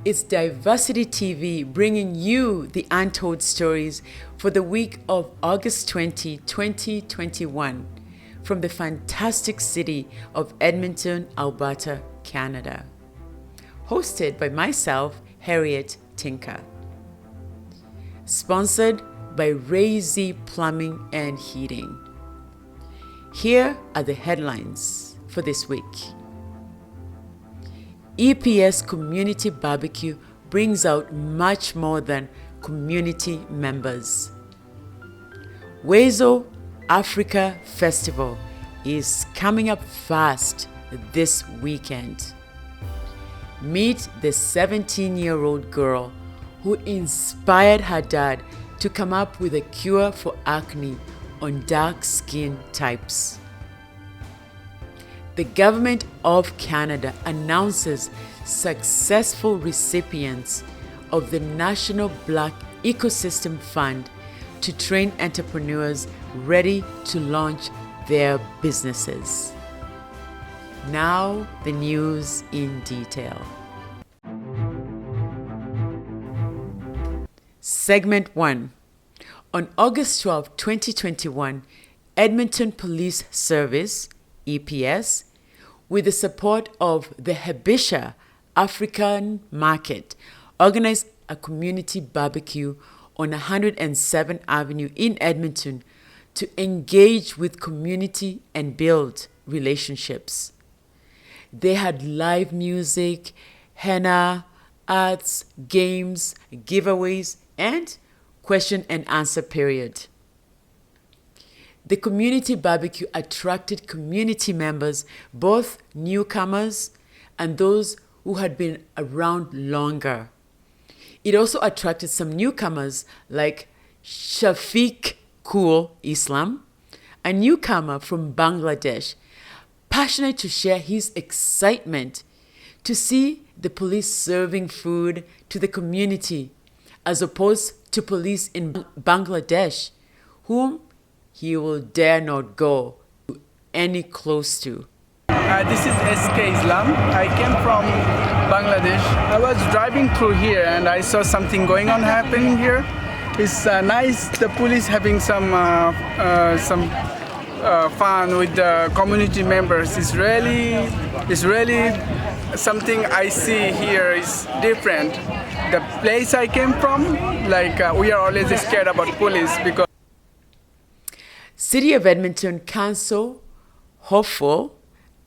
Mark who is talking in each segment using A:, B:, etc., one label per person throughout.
A: It's Diversity TV bringing you the Untold Stories for the week of August 20, 2021 from the fantastic city of Edmonton, Alberta, Canada. Hosted by myself, Harriet, Tinka. Sponsored by Recipients Plumbing and Heating. Here are the headlines for this week. EPS Community BBQ brings out much more than community members. Woezo Africa Festival is coming up fast this weekend. Meet the 17-year-old girl who inspired her dad to come up with a cure for acne on dark skin types. The Government of Canada announces successful recipients of the National Black Ecosystem Fund to train entrepreneurs ready to launch their businesses. Now, the news in detail. Segment 1. On August 12, 2021, Edmonton Police Service, EPS, with the support of the Habesha African Market, organized a community barbecue on 107th Avenue in Edmonton to engage with community and build relationships. They had live music, henna, arts, games, giveaways, and question and answer period. The community barbecue attracted community members, both newcomers and those who had been around longer. It also attracted some newcomers like Shafiq Kul Islam, a newcomer from Bangladesh, passionate to share his excitement to see the police serving food to the community as opposed to police in Bangladesh, whom he will dare not go any close to.
B: This is SK Islam. I came from Bangladesh. I was driving through here and I saw something going on happening here. It's nice. The police having some fun with the community members. It's really something I see here is different. The place I came from, we are always scared about police because.
A: City of Edmonton Council hopeful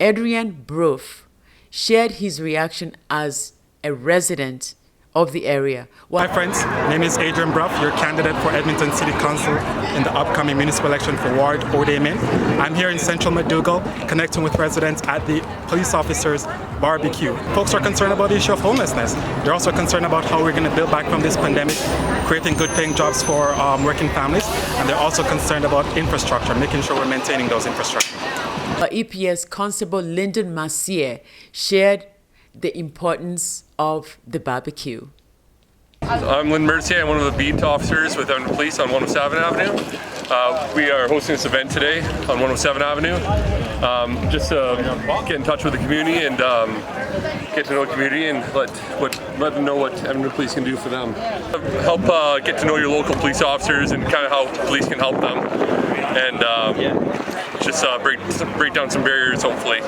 A: Adrian Broof shared his reaction as a resident of the area.
C: Hi friends, my name is Adrian Bruff, your candidate for Edmonton City Council in the upcoming municipal election for Ward Odamin. I'm here in central McDougall connecting with residents at the police officers barbecue. Folks are concerned about the issue of homelessness. They're also concerned about how we're going to build back from this pandemic, creating good paying jobs for working families, and they're also concerned about infrastructure, making sure we're maintaining those infrastructure.
A: EPS Constable Lyndon Mercier shared the importance of the barbecue.
D: I'm Lynn Mercier. I'm one of the beat officers with Edmonton Police on 107 Avenue. We are hosting this event today on 107 Avenue. Just to get in touch with the community and get to know the community and let them know what Edmonton Police can do for them. Help get to know your local police officers and kind of how police can help them, and just break down some barriers, hopefully.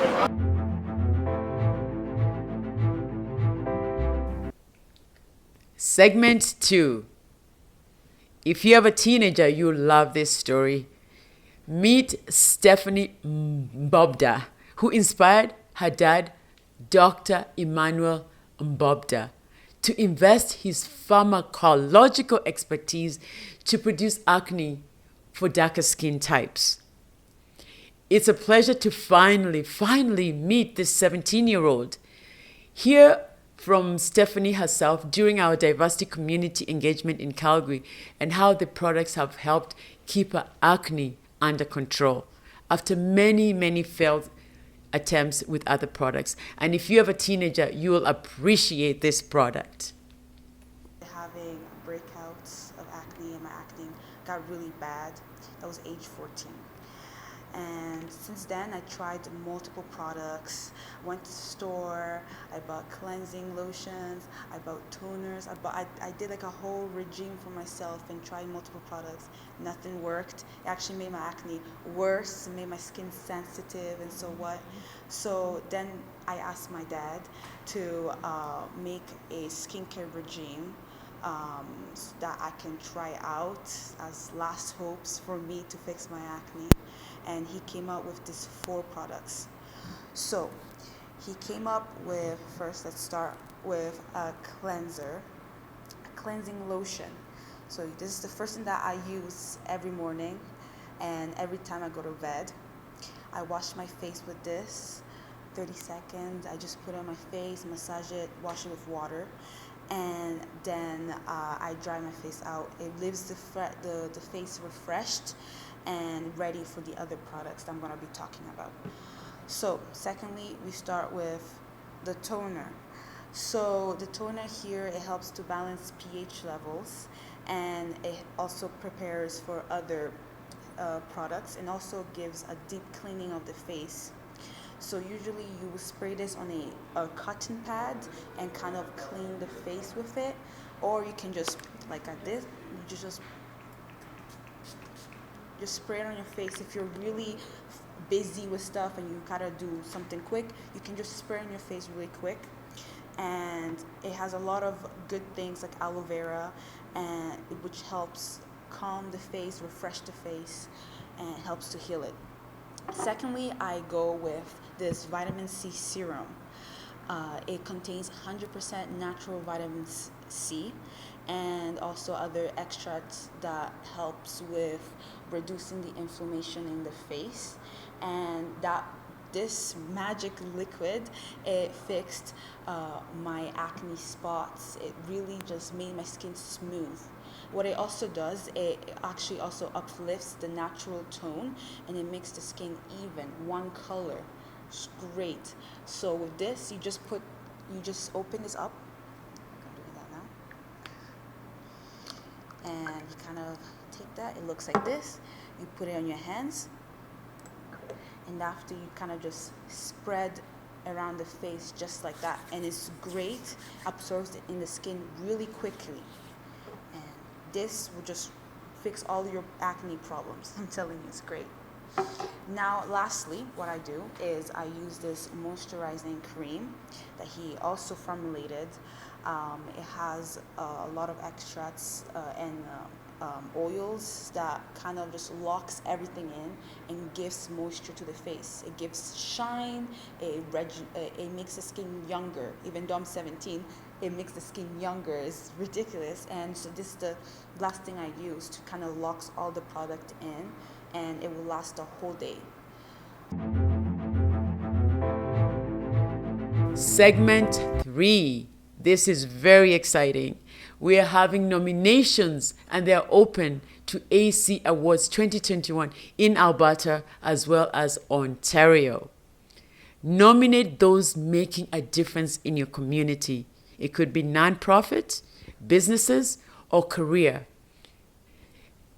A: Segment 2. If you have a teenager, you'll love this story. Meet Stephanie Mbobda, who inspired her dad, Dr. Emmanuel Mbobda, to invest his pharmacological expertise to produce acne for darker skin types. It's a pleasure to finally meet this 17-year-old. Here from Stephanie herself during our diversity community engagement in Calgary and how the products have helped keep her acne under control after many failed attempts with other products. And if you have a teenager, you will appreciate this product.
E: Having breakouts of acne and my acne got really bad. That was age 14. And since then, I tried multiple products. Went to the store. I bought cleansing lotions. I bought toners. I did like a whole regime for myself and tried multiple products. Nothing worked. It actually made my acne worse. It made my skin sensitive and so what. So then I asked my dad to make a skincare regime so that I can try out as last hopes for me to fix my acne. And he came up with these 4 products. So he came up with, first let's start with a cleanser, a cleansing lotion. So this is the first thing that I use every morning and every time I go to bed. I wash my face with this, 30 seconds. I just put it on my face, massage it, wash it with water. And then I dry my face out. It leaves the face refreshed and ready for the other products that I'm going to be talking about. So secondly, we start with the toner. So the toner here, it helps to balance pH levels, and it also prepares for other products, and also gives a deep cleaning of the face. So usually you will spray this on a cotton pad and kind of clean the face with it, or you can just, like at this, you just spray it on your face. If you're really busy with stuff and you gotta do something quick, you can just spray on your face really quick. And it has a lot of good things like aloe vera, and which helps calm the face, refresh the face, and helps to heal it. Secondly, I go with this vitamin C serum. It contains 100% natural vitamin C and also other extracts that helps with reducing the inflammation in the face. And this magic liquid, it fixed my acne spots. It really just made my skin smooth. What it also does, it actually also uplifts the natural tone, and it makes the skin even, one color. It's great. So with this, you just open this up. I'm doing that now. And you kind of take that. It looks like this. You put it on your hands, and after you kind of just spread around the face just like that, and it's great. Absorbs it in the skin really quickly. This will just fix all your acne problems. I'm telling you, it's great. Now, lastly, what I do is I use this moisturizing cream that he also formulated. It has a lot of extracts and oils that kind of just locks everything in and gives moisture to the face. It gives shine, it makes the skin younger. Even though I'm 17, it makes the skin younger. It's ridiculous. And so this is the last thing I use to kind of locks all the product in, and it will last the whole day.
A: Segment 3. This is very exciting. We are having nominations, and they are open to AC Awards 2021 in Alberta as well as Ontario. Nominate those making a difference in your community. It could be nonprofit, businesses, or career.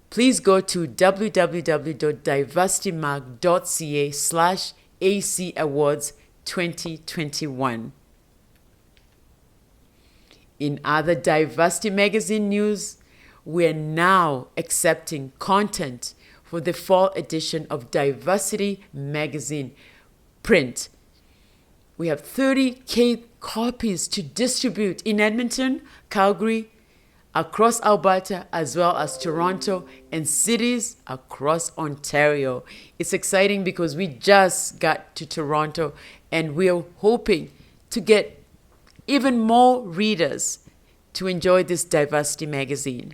A: Please go to www.diversitymag.ca/AC Awards 2021. In other Diversity Magazine news, we're now accepting content for the fall edition of Diversity Magazine print. We have 30,000 copies to distribute in Edmonton, Calgary, across Alberta, as well as Toronto and cities across Ontario. It's exciting because we just got to Toronto, and we're hoping to get even more readers to enjoy this Diversity Magazine.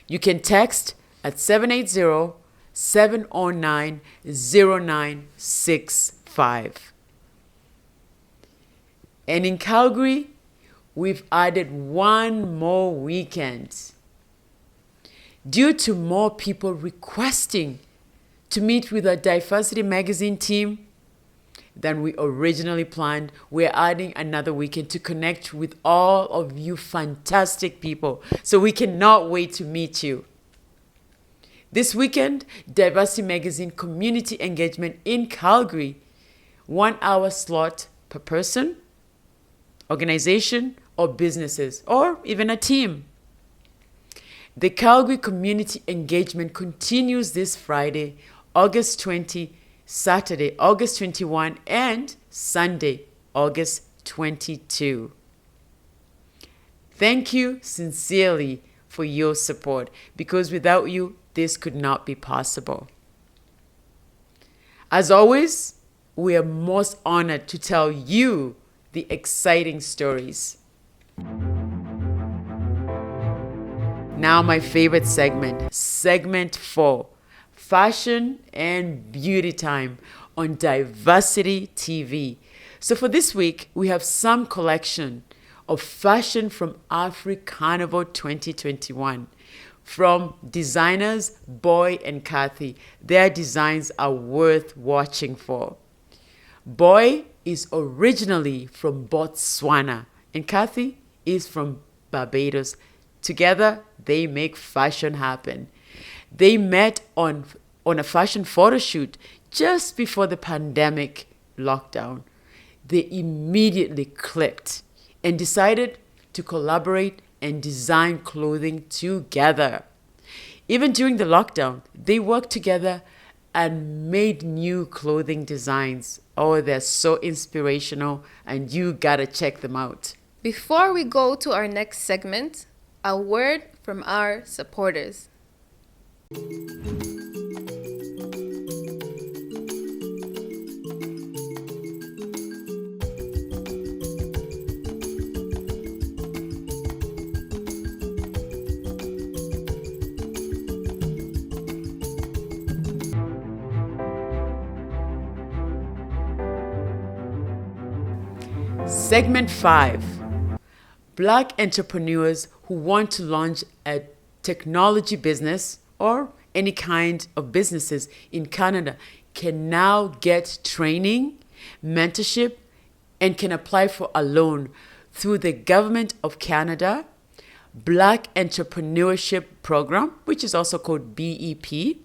A: You can text at 780-709-0965. And in Calgary, we've added one more weekend. Due to more people requesting to meet with our Diversity Magazine team than we originally planned, we're adding another weekend to connect with all of you fantastic people. So we cannot wait to meet you. This weekend, Diversity Magazine Community Engagement in Calgary, 1 hour slot per person, organization, or businesses, or even a team. The Calgary Community Engagement continues this Friday, August 20, Saturday, August 21, and Sunday, August 22. Thank you sincerely for your support, because without you, this could not be possible. As always, we are most honored to tell you the exciting stories. Now my favorite segment, segment 4, fashion and beauty time on Diversity TV. So for this week, we have some collection of fashion from Africarnival 2021 from designers Boy and Kathy. Their designs are worth watching for. Boy is originally from Botswana and Kathy is from Barbados. Together, they make fashion happen. They met on a fashion photo shoot just before the pandemic lockdown. They immediately clicked and decided to collaborate and design clothing together. Even during the lockdown, they worked together and made new clothing designs. Oh, they're so inspirational, and you gotta check them out.
F: Before we go to our next segment, a word from our supporters.
A: Segment 5. Black entrepreneurs who want to launch a technology business or any kind of businesses in Canada can now get training, mentorship, and can apply for a loan through the Government of Canada Black Entrepreneurship Program, which is also called BEP.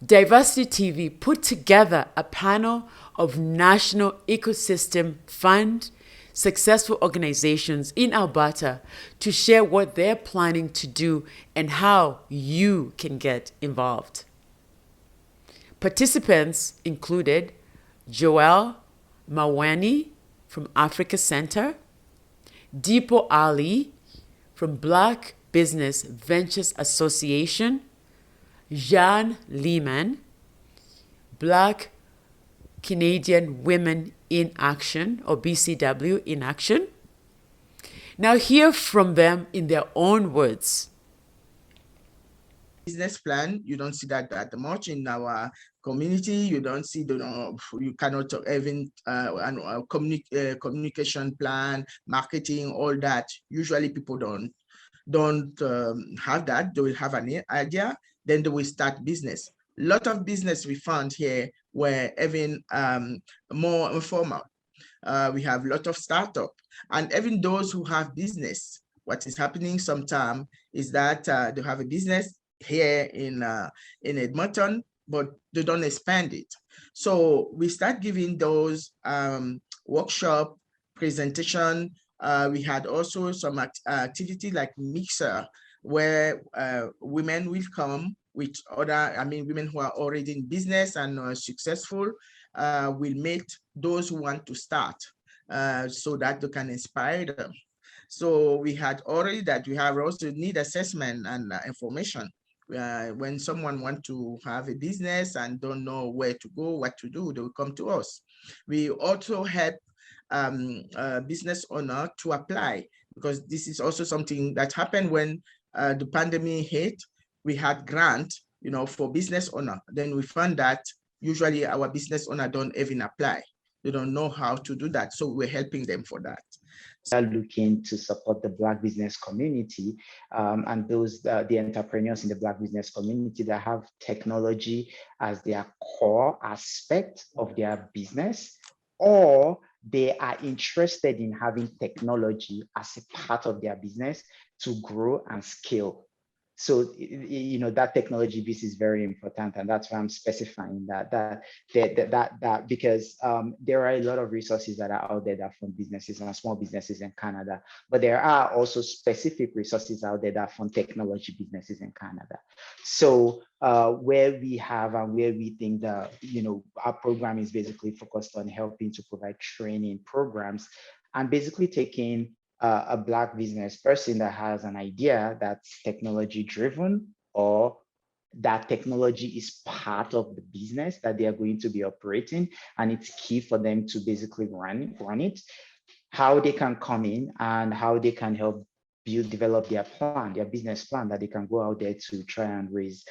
A: Diversity TV put together a panel of National Ecosystem Fund successful organizations in Alberta to share what they're planning to do and how you can get involved. Participants included Joel Mawani from Africa Center, Deepo Ali from Black Business Ventures Association, Jean Lehman, Black Canadian Women in Action, or BCW in Action. Now hear from them in their own words.
G: Business plan, you don't see that much in our community. You don't see you cannot even communication plan, marketing, all that. Usually people don't have that. They will have an idea, then they will start business. A lot of business we found here were even more informal. We have a lot of startup, and even those who have business, what is happening sometimes is that they have a business here in Edmonton, but they don't expand it. So we start giving those workshop presentation. We had also some activity like mixer, where women will come with women who are already in business and are successful, will meet those who want to start so that they can inspire them. So we had already that. We have also need assessment and information. When someone wants to have a business and don't know where to go, what to do, they will come to us. We also help business owner to apply, because this is also something that happened when the pandemic hit. We had grant, for business owner. Then we found that usually our business owner don't even apply. They don't know how to do that. So we're helping them for that.
H: Are looking to support the Black business community and those the entrepreneurs in the Black business community that have technology as their core aspect of their business, or they are interested in having technology as a part of their business to grow and scale. So, you know, that technology piece is very important, and that's why I'm specifying that because there are a lot of resources that are out there that fund businesses and small businesses in Canada, but there are also specific resources out there that fund technology businesses in Canada. So where we have and where we think that, you know, our program is basically focused on helping to provide training programs and basically taking a Black business person that has an idea that's technology driven, or that technology is part of the business that they are going to be operating, and it's key for them to basically run it, how they can come in and how they can help develop their plan, their business plan, that they can go out there to try and raise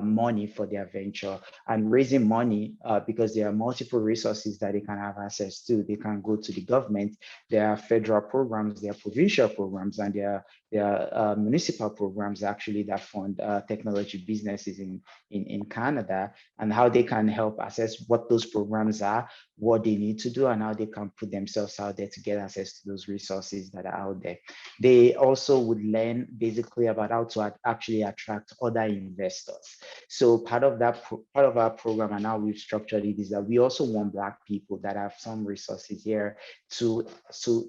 H: money for their venture. And raising money, because there are multiple resources that they can have access to. They can go to the government. There are federal programs, there are provincial programs, and there are municipal programs actually that fund technology businesses in Canada, and how they can help assess what those programs are, what they need to do, and how they can put themselves out there to get access to those resources that are out there. They also would learn basically about how to actually attract other investors. So part of our program and how we've structured it is that we also want Black people that have some resources here to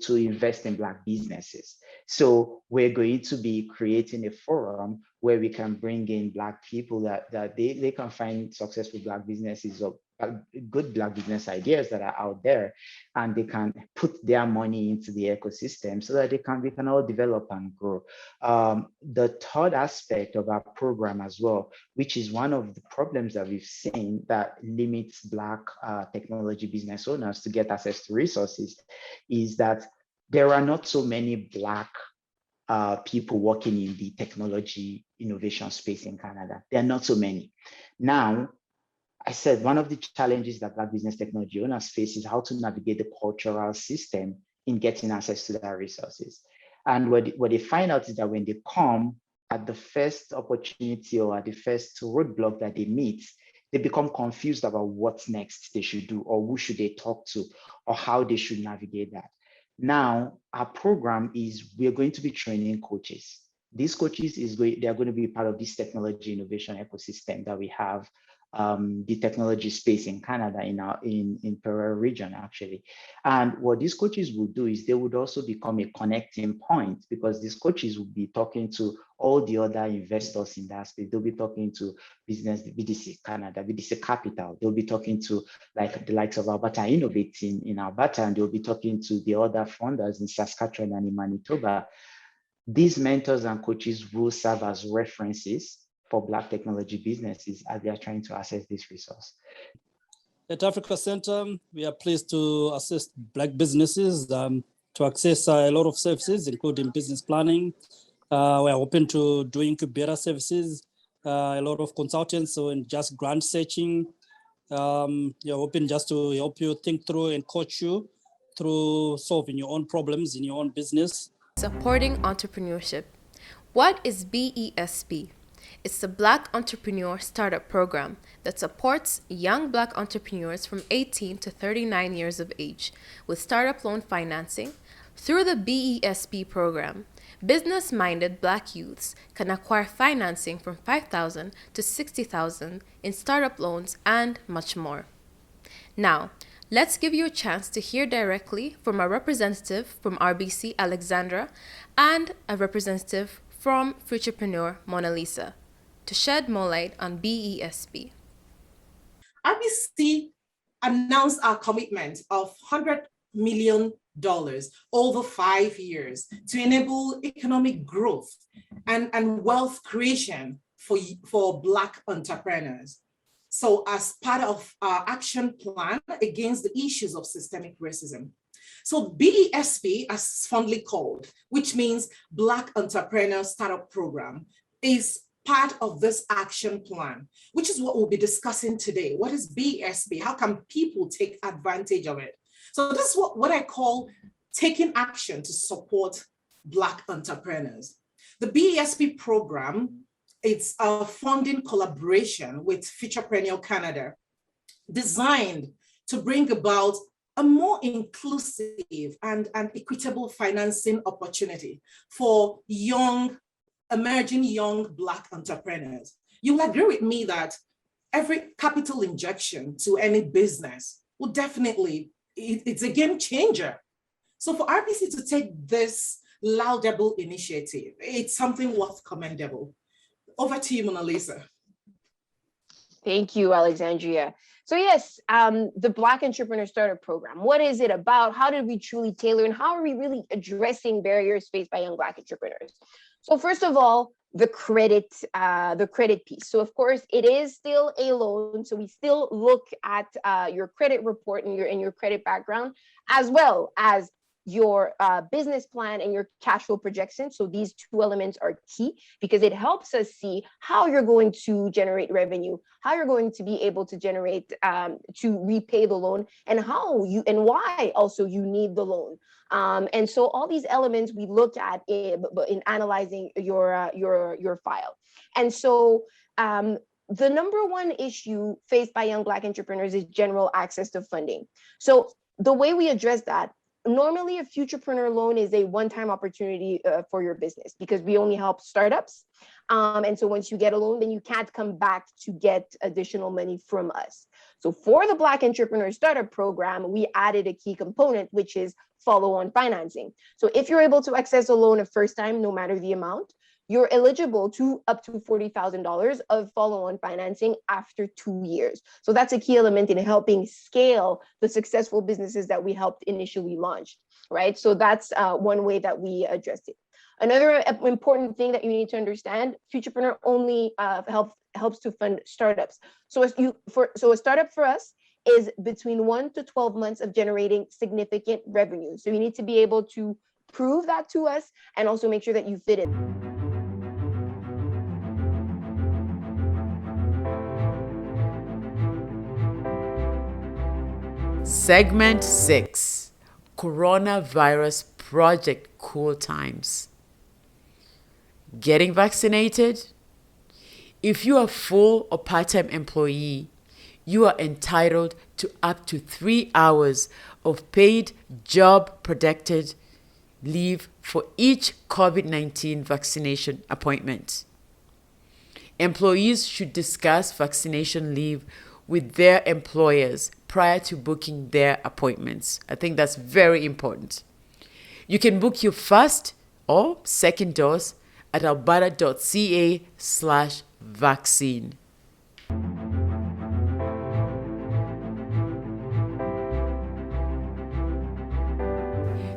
H: invest in Black businesses. So we're going to be creating a forum where we can bring in Black people that they can find successful Black businesses or good Black business ideas that are out there, and they can put their money into the ecosystem so that we can all develop and grow. The third aspect of our program as well, which is one of the problems that we've seen that limits Black technology business owners to get access to resources, is that there are not so many Black people working in the technology innovation space in Canada. There are not so many. Now, I said one of the challenges that Black business technology owners face is how to navigate the cultural system in getting access to their resources. And what they find out is that when they come, at the first opportunity or at the first roadblock that they meet, they become confused about what's next they should do, or who should they talk to, or how they should navigate that. Now, our program is we're going to be training coaches. These coaches they're going to be part of this technology innovation ecosystem that we have, the technology space in Canada, in Peru region actually. And what these coaches will do is they would also become a connecting point, because these coaches will be talking to all the other investors in that space. They'll be talking to business, BDC Canada, BDC Capital. They'll be talking to like the likes of Alberta Innovate in Alberta, and they'll be talking to the other funders in Saskatchewan and in Manitoba. These mentors and coaches will serve as references for Black technology businesses as they are trying to access this resource.
I: At Africa Center, we are pleased to assist Black businesses to access a lot of services, including business planning. We are open to doing incubator services, a lot of consultants, so in just grant searching. You're open just to help you think through and coach you through solving your own problems in your own business.
F: Supporting entrepreneurship. What is BESP? It's the Black Entrepreneur Startup Program that supports young Black entrepreneurs from 18 to 39 years of age with startup loan financing. Through the BESP program, business-minded Black youths can acquire financing from $5,000 to $60,000 in startup loans and much more. Now, let's give you a chance to hear directly from a representative from RBC, Alexandra, and a representative from Futurepreneur, Mona Lisa, to shed more light on BESP.
J: RBC announced our commitment of $100 million over 5 years to enable economic growth and wealth creation for Black entrepreneurs. So as part of our action plan against the issues of systemic racism. So BESP, as fondly called, which means Black Entrepreneur Startup Program, is part of this action plan, which is what we'll be discussing today. What is BESP? How can people take advantage of it? So this is what I call taking action to support Black entrepreneurs. The BESP program, it's a funding collaboration with Futurepreneur Canada, designed to bring about a more inclusive and equitable financing opportunity for young emerging young Black entrepreneurs, you will agree with me that every capital injection to any business will definitely, it's a game changer. So for RPC to take this laudable initiative, it's something worth commendable. Over to you, Mona Lisa.
K: Thank you, Alexandria. So yes, the Black Entrepreneur Startup Program, what is it about? How did we truly tailor and how are we really addressing barriers faced by young Black entrepreneurs? So first of all, the credit piece. So of course, it is still a loan. So we still look at your credit report and your credit background, as well as your business plan and your cash flow projection. So these two elements are key because it helps us see how you're going to generate revenue, how you're going to be able to generate to repay the loan, and how you and why also you need the loan. And so all these elements we look at in analyzing your file. And so the number one issue faced by young Black entrepreneurs is general access to funding. So the way we address that, normally a futurepreneur loan is a one-time opportunity for your business because we only help startups. And so once you get a loan, then you can't come back to get additional money from us. So for the Black Entrepreneur Startup Program, we added a key component, which is follow-on financing. So if you're able to access a loan a first time, no matter the amount, you're eligible to up to $40,000 of follow-on financing after 2 years. So that's a key element in helping scale the successful businesses that we helped initially launch, right? So that's one way that we addressed it. Another important thing that you need to understand, Futurepreneur only helps to fund startups. So a startup for us is between 1 to 12 months of generating significant revenue. So you need to be able to prove that to us and also make sure that you fit in.
A: Segment 6, Coronavirus Project Cool Times. Getting vaccinated? If you are full or part-time employee, you are entitled to up to 3 hours of paid job-protected leave for each COVID-19 vaccination appointment. Employees should discuss vaccination leave with their employers prior to booking their appointments. I think that's very important. You can book your first or second dose at alberta.ca/vaccine.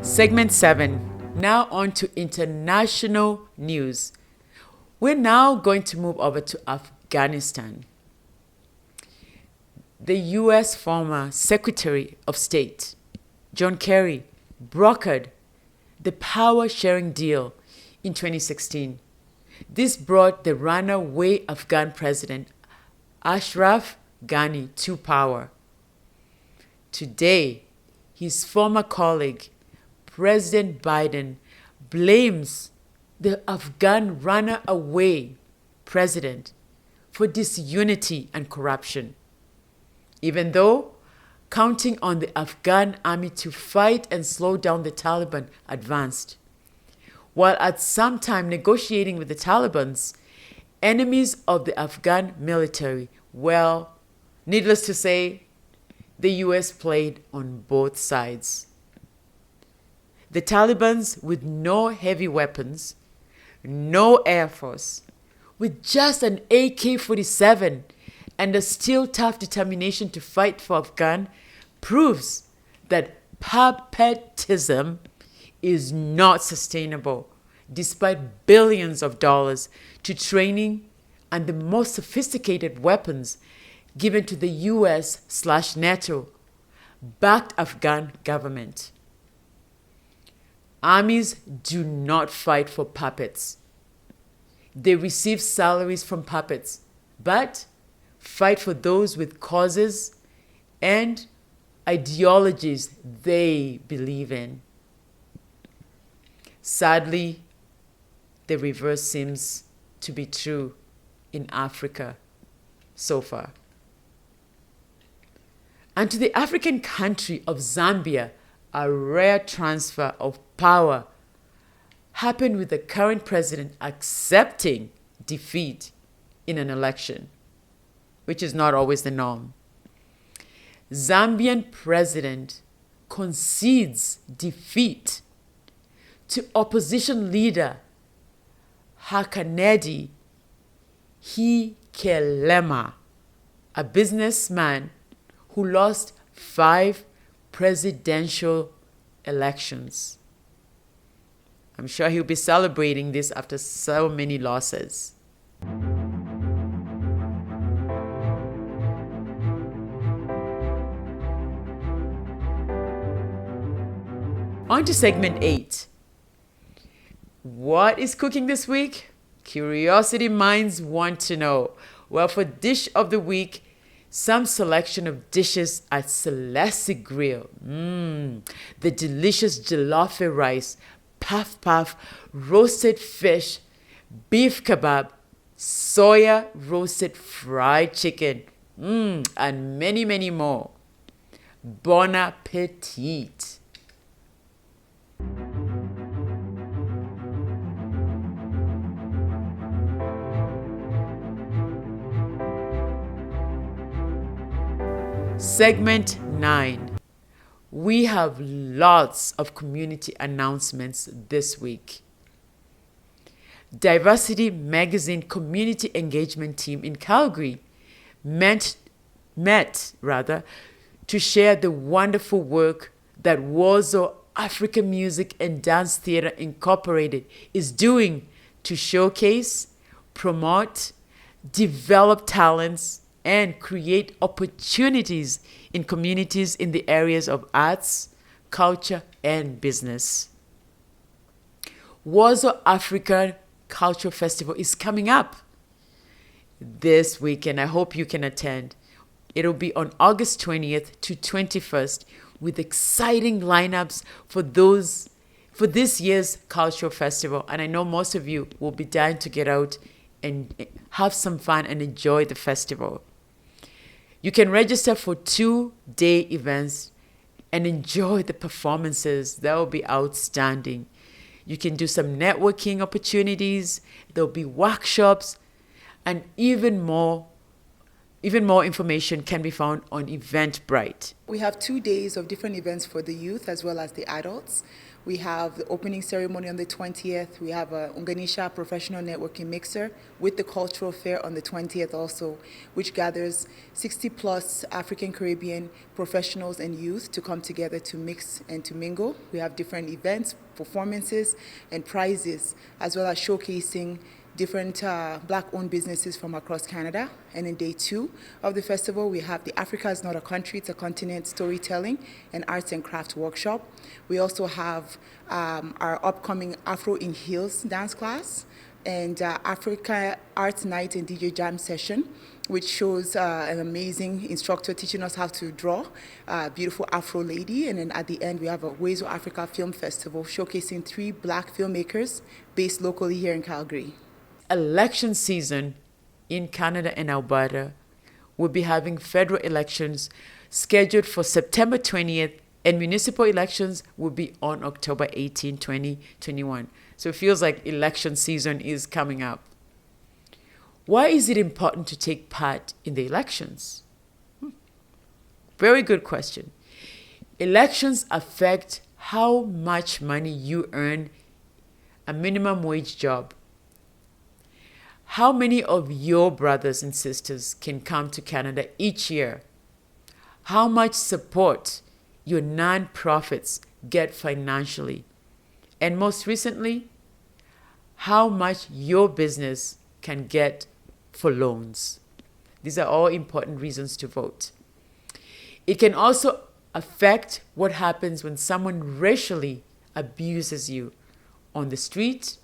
A: Segment 7. Now on to international news. We're now going to move over to Afghanistan. The U.S. former Secretary of State, John Kerry, brokered the power-sharing deal in 2016. This brought the runaway Afghan president, Ashraf Ghani, to power. Today, his former colleague, President Biden, blames the Afghan runaway president for disunity and corruption. Even though counting on the Afghan army to fight and slow down the Taliban advanced. While at some time negotiating with the Taliban's enemies of the Afghan military, well, needless to say, the US played on both sides. The Taliban's with no heavy weapons, no air force, with just an AK-47 and a still tough determination to fight for Afghan proves that puppetism is not sustainable, despite billions of dollars to training and the most sophisticated weapons given to the US/NATO backed Afghan government. Armies do not fight for puppets. They receive salaries from puppets, but fight for those with causes and ideologies they believe in. Sadly, the reverse seems to be true in Africa so far. And to the African country of Zambia, a rare transfer of power happened with the current president accepting defeat in an election, which is not always the norm. Zambian president concedes defeat to opposition leader Hakainde Hichilema, a businessman who lost 5 presidential elections. I'm sure he'll be celebrating this after so many losses. On to segment 8. What is cooking this week? Curiosity minds want to know. Well, for dish of the week, some selection of dishes at Celeste Grill. The delicious jollof rice, puff puff, roasted fish, beef kebab, soya roasted fried chicken, and many, many more. Bon appetit. Segment 9. We have lots of community announcements this week. Diversity Magazine Community Engagement Team in Calgary met to share the wonderful work that Woezo Africa Music and Dance Theatre Incorporated is doing to showcase, promote, develop talents, and create opportunities in communities in the areas of arts, culture, and business. Woezo Africa Cultural Festival is coming up this weekend. I hope you can attend. It'll be on August 20th to 21st with exciting lineups for this year's cultural festival. And I know most of you will be dying to get out and have some fun and enjoy the festival. You can register for 2-day events and enjoy the performances. That will be outstanding. You can do some networking opportunities. There'll be workshops, and even more information can be found on Eventbrite.
L: We have 2 days of different events for the youth as well as the adults. We have the opening ceremony on the 20th. We have a Unganisha professional networking mixer with the cultural fair on the 20th also, which gathers 60 plus African Caribbean professionals and youth to come together to mix and to mingle. We have different events, performances, and prizes, as well as showcasing different Black-owned businesses from across Canada. And in day 2 of the festival, we have the Africa is Not a Country, It's a Continent storytelling and arts and craft workshop. We also have our upcoming Afro in Heels dance class and Africa Arts Night and DJ Jam session, which shows an amazing instructor teaching us how to draw a beautiful Afro lady. And then at the end, we have a Woezo Africa Film Festival showcasing 3 Black filmmakers based locally here in Calgary.
A: Election season in Canada and Alberta will be having federal elections scheduled for September 20th, and municipal elections will be on October 18, 2021. So it feels like election season is coming up. Why is it important to take part in the elections? Very good question. Elections affect how much money you earn a minimum wage job. How many of your brothers and sisters can come to Canada each year? How much support your non-profits get financially? And most recently, how much your business can get for loans? These are all important reasons to vote. It can also affect what happens when someone racially abuses you on the street,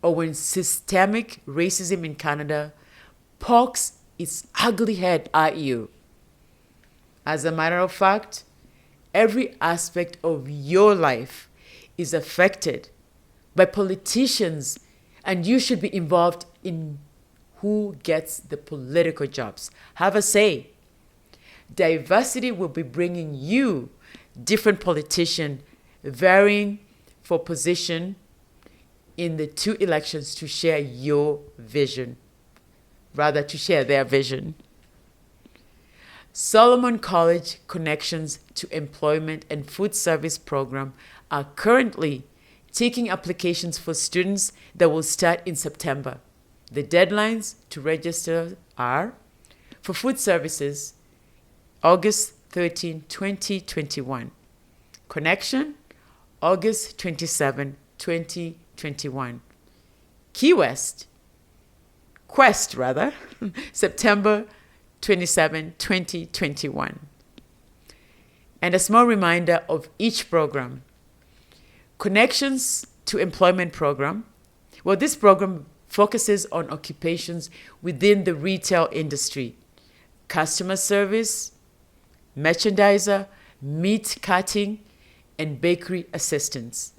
A: or when systemic racism in Canada pokes its ugly head at you. As a matter of fact, every aspect of your life is affected by politicians, and you should be involved in who gets the political jobs. Have a say. Diversity will be bringing you different politicians varying for position in the 2 elections to share your vision, rather to share their vision. Solomon College Connections to Employment and Food Service program are currently taking applications for students that will start in September. The deadlines to register are for food services, August 13, 2021. Connection, August 27, 2021. Quest, September 27, 2021. And a small reminder of each program. Connections to Employment program. Well, this program focuses on occupations within the retail industry, customer service, merchandiser, meat cutting, and bakery assistants.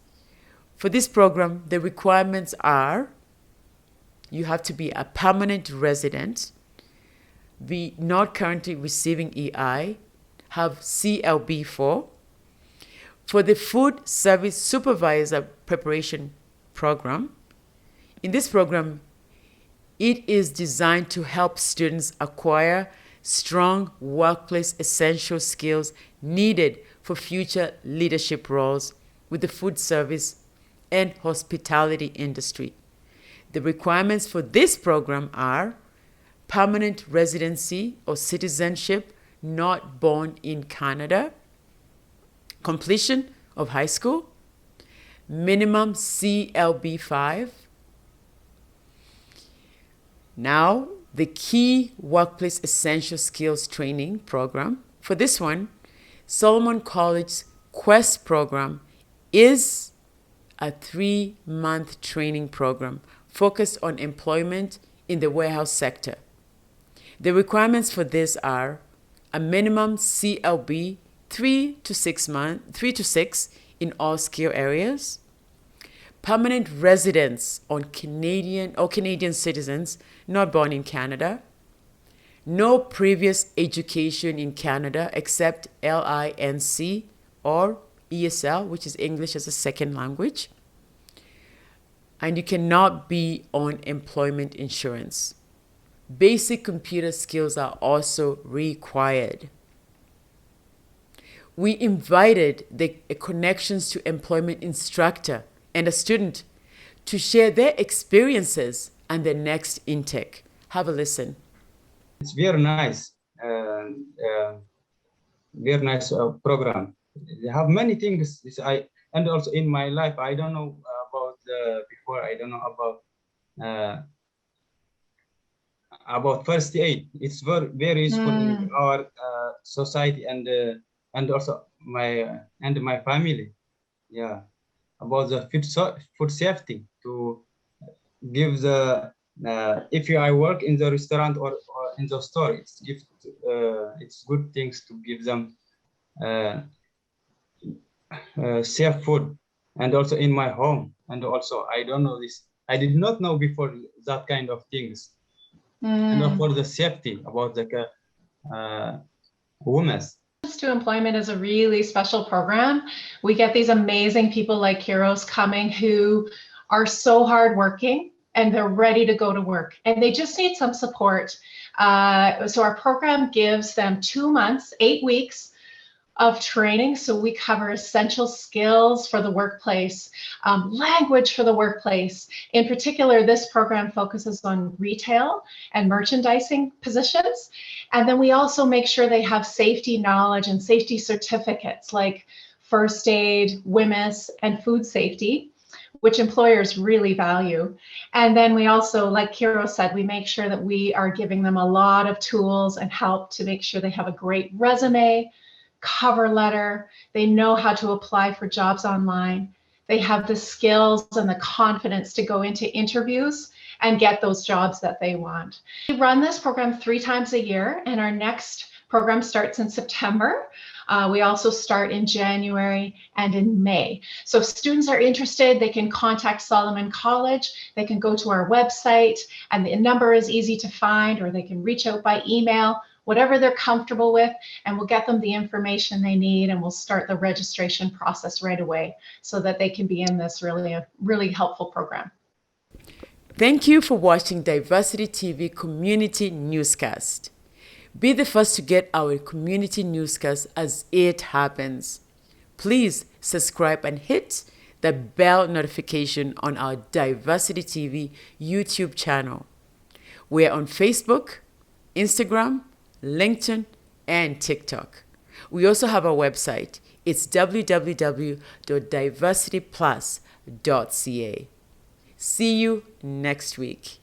A: For this program, the requirements are you have to be a permanent resident, be not currently receiving EI, have CLB4. For the Food Service Supervisor Preparation Program, in this program, it is designed to help students acquire strong workplace essential skills needed for future leadership roles with the food service and hospitality industry. The requirements for this program are permanent residency or citizenship, not born in Canada, completion of high school, minimum CLB5. Now, the key workplace essential skills training program. For this one, Solomon College's Quest program is a 3-month training program focused on employment in the warehouse sector. The requirements for this are a minimum CLB 3 to 6 in all skill areas, permanent residence on Canadian citizens not born in Canada, no previous education in Canada except LINC or ESL, which is English as a second language, and you cannot be on employment insurance. Basic computer skills are also required. We invited the Connections to Employment instructor and a student to share their experiences and their next intake. Have a listen.
M: It's very nice program. They have many things. And also in my life, I don't know about before. I don't know about first aid. It's very useful in our society and also my family. Yeah, about the food safety to give the if I work in the restaurant or in the store, it's good things to give them safe food, and also in my home. And also I don't know this. I did not know before that kind of things. And for the safety about the women.
N: To Employment is a really special program. We get these amazing people like Kiros coming who are so hardworking and they're ready to go to work and they just need some support. So our program gives them 2 months, 8 weeks of training. So we cover essential skills for the workplace, language for the workplace. In particular, this program focuses on retail and merchandising positions. And then we also make sure they have safety knowledge and safety certificates like first aid, WMIS, and food safety, which employers really value. And then we also, like Kiro said, we make sure that we are giving them a lot of tools and help to make sure they have a great resume, cover letter, they know how to apply for jobs online, they have the skills and the confidence to go into interviews and get those jobs that they want. We run this program 3 times a year, and our next program starts in September. We also start in January and in May. So if students are interested, they can contact Solomon College, they can go to our website, and the number is easy to find, or they can reach out by email. whatever they're comfortable with, and we'll get them the information they need, and we'll start the registration process right away so that they can be in this really helpful program.
A: Thank you for watching Diversity TV Community Newscast. Be the first to get our community newscast as it happens. Please subscribe and hit the bell notification on our Diversity TV YouTube channel. We're on Facebook, Instagram, LinkedIn, and TikTok. We also have a website. It's www.diversityplus.ca. See you next week.